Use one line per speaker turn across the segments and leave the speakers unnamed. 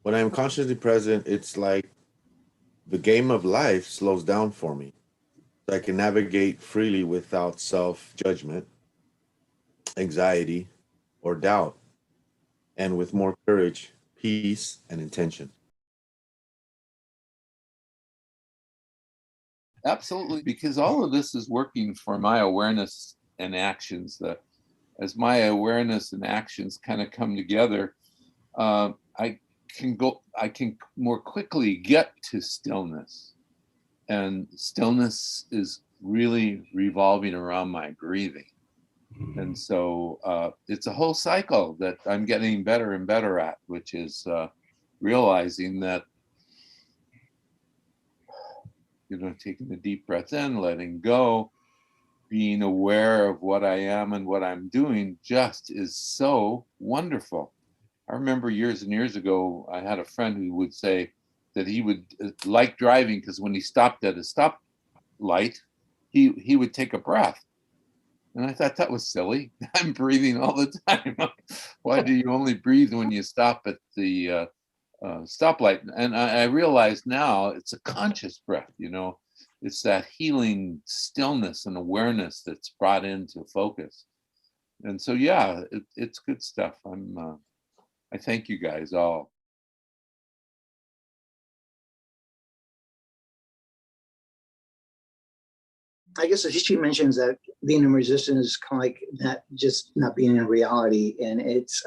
when I'm consciously present, it's like the game of life slows down for me. I can navigate freely without self judgment, anxiety, or doubt, and with more courage, peace, and intention.
Absolutely, because all of this is working for my awareness and actions. That as my awareness and actions kind of come together, I I can more quickly get to stillness, and stillness is really revolving around my breathing. And so it's a whole cycle that I'm getting better and better at, which is realizing that, taking a deep breath in, letting go, being aware of what I am and what I'm doing just is so wonderful. I remember years and years ago, I had a friend who would say that he would like driving because when he stopped at a stop light, he would take a breath. And I thought that was silly. I'm breathing all the time. Why do you only breathe when you stop at the stoplight? And I realize now it's a conscious breath, it's that healing stillness and awareness that's brought into focus. And so, yeah, it's good stuff. I thank you guys all.
I guess she mentions that being in resistance is kind of like not being in reality, and it's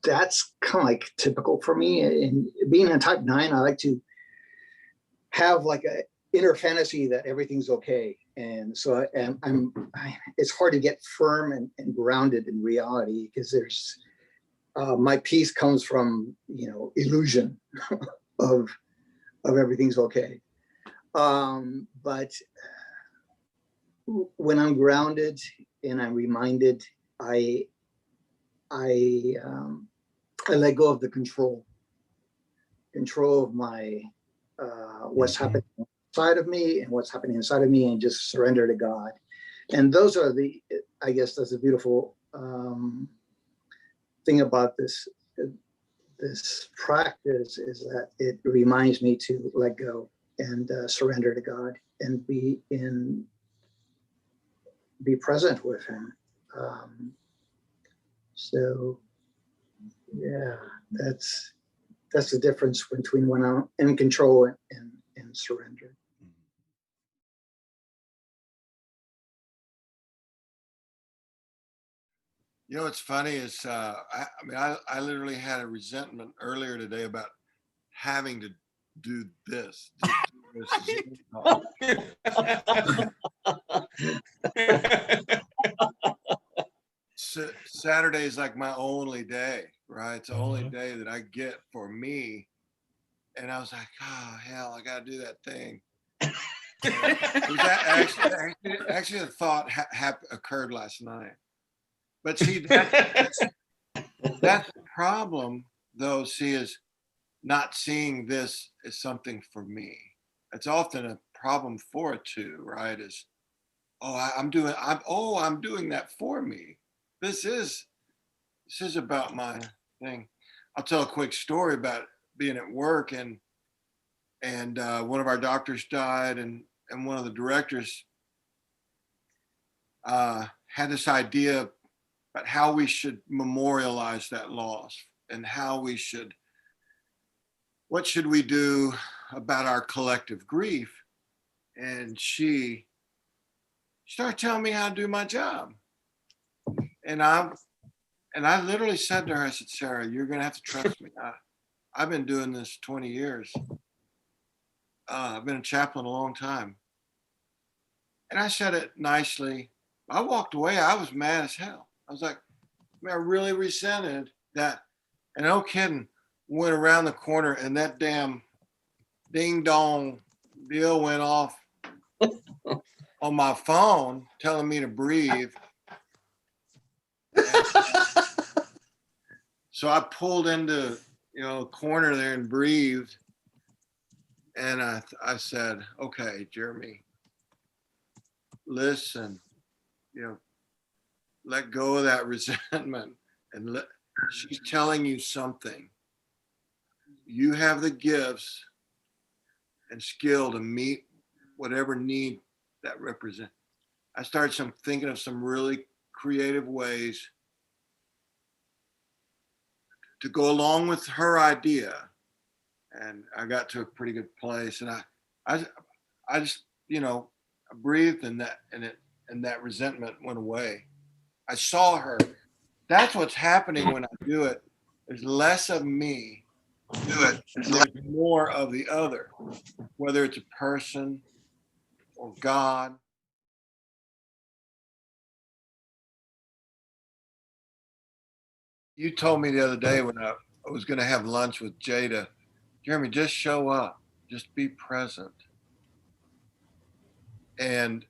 that's kind of like typical for me. And being a type 9, I like to have like a inner fantasy that everything's okay, and so it's hard to get firm and grounded in reality because there's my peace comes from illusion of everything's okay. But when I'm grounded and I'm reminded, I let go of the control of my what's happening inside of me and what's happening inside of me, and just surrender to God. And those are I guess that's a beautiful thing about this practice, is that it reminds me to let go and surrender to God and be present with Him. So yeah, that's the difference between when I'm in control and surrender.
What's funny is, I literally had a resentment earlier today about having to do this. Saturday is like my only day, right? It's the only day that I get for me. And I was like, oh, hell, I got to do that thing. It was actually a thought occurred last night. But see, that's the problem, though, is not seeing this as something for me. It's often a problem for it too, right? Is, I'm doing that for me. This is about my thing. I'll tell a quick story about being at work, and one of our doctors died, and one of the directors had this idea about how we should memorialize that loss, and what should we do about our collective grief. And she started telling me how to do my job. And I literally said to her, I said, Sarah, you're going to have to trust me. I've been doing this 20 years. I've been a chaplain a long time. And I said it nicely. I walked away. I was mad as hell. I was like, I really resented that. And no kidding, went around the corner and that damn ding dong deal went off on my phone telling me to breathe. So I pulled into a corner there and breathed. And I said, okay, Jeremy, listen, let go of that resentment, and she's telling you something. you have the gifts and skill to meet whatever need that represent. I started thinking of some really creative ways to go along with her idea, and I got to a pretty good place. And I just, I breathed, and that resentment went away. I saw her. That's what's happening when I do it. There's less of me. Do it. There's more of the other, whether it's a person or God. You told me the other day when I was going to have lunch with Jada, Jeremy, just show up, just be present. And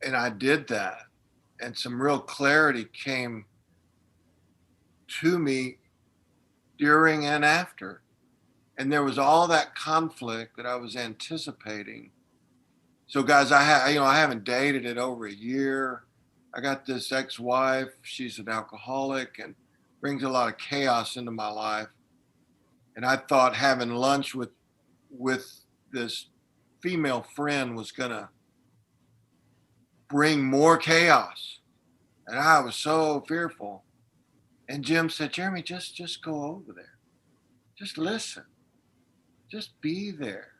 I did that, and some real clarity came to me during and after. And there was all that conflict that I was anticipating. So guys, I haven't dated in over a year. I got this ex-wife, she's an alcoholic and brings a lot of chaos into my life. And I thought having lunch with this female friend was gonna bring more chaos. And I was so fearful. And Jim said, Jeremy, just go over there. Just listen. Just be there.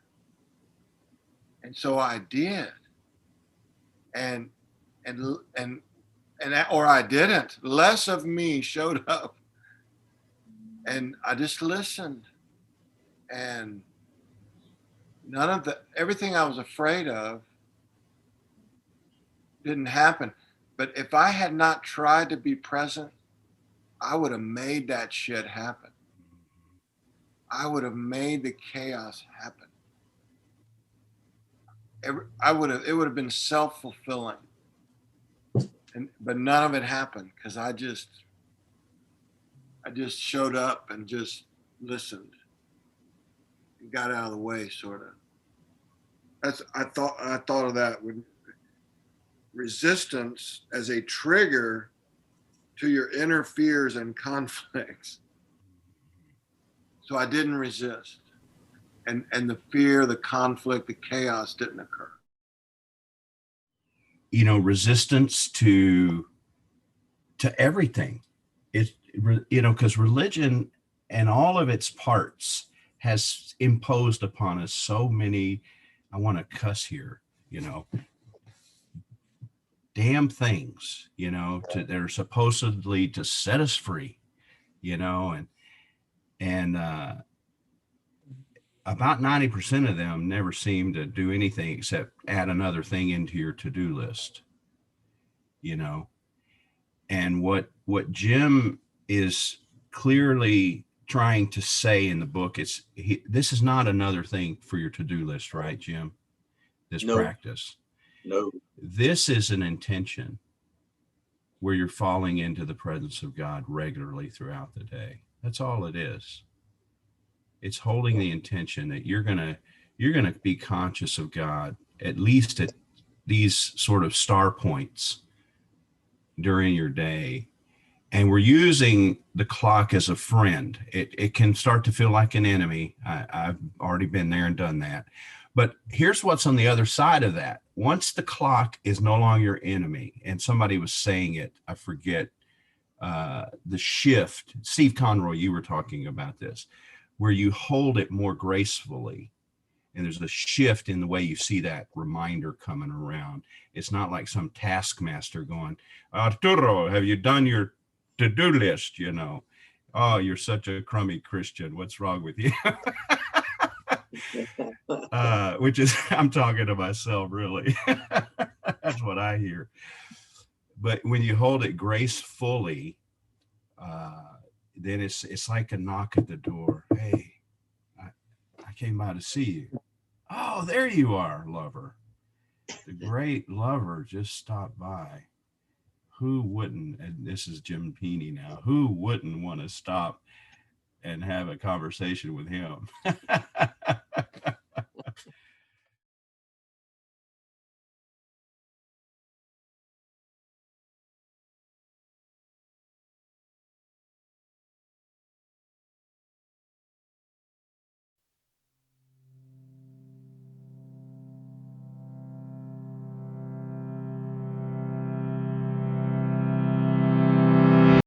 And so I did. Or I didn't. Less of me showed up. And I just listened. And everything I was afraid of didn't happen. But if I had not tried to be present, I would have made that shit happen. I would have made the chaos happen. It would have been self-fulfilling. But none of it happened because I just showed up and just listened and got out of the way, sort of. I thought of that with resistance as a trigger to your inner fears and conflicts. So I didn't resist. And the fear, the conflict, the chaos didn't occur.
Resistance to everything. Because religion and all of its parts has imposed upon us so many, I want to cuss here, damn things, that are supposedly to set us free, and about 90% of them never seem to do anything except add another thing into your to-do list, and what Jim is clearly trying to say in the book, this is not another thing for your to-do list, right, Jim? This practice.
No.
This is an intention where you're falling into the presence of God regularly throughout the day. That's all it is. It's holding the intention that you're gonna be conscious of God, at least at these sort of star points during your day. And we're using the clock as a friend. It can start to feel like an enemy. I've already been there and done that. But here's what's on the other side of that. Once the clock is no longer your enemy, and somebody was saying it, I forget, the shift, Steve Conroy, you were talking about this, where you hold it more gracefully. And there's a shift in the way you see that reminder coming around. It's not like some taskmaster going, Arturo, have you done your to-do list? Oh, you're such a crummy Christian. What's wrong with you? Which is, I'm talking to myself, really. That's what I hear. But when you hold it gracefully, then it's like a knock at the door. Hey, I came by to see you. Oh, there you are, lover. The great lover just stopped by. Who wouldn't, and this is Jim Peeney now, who wouldn't want to stop and have a conversation with him?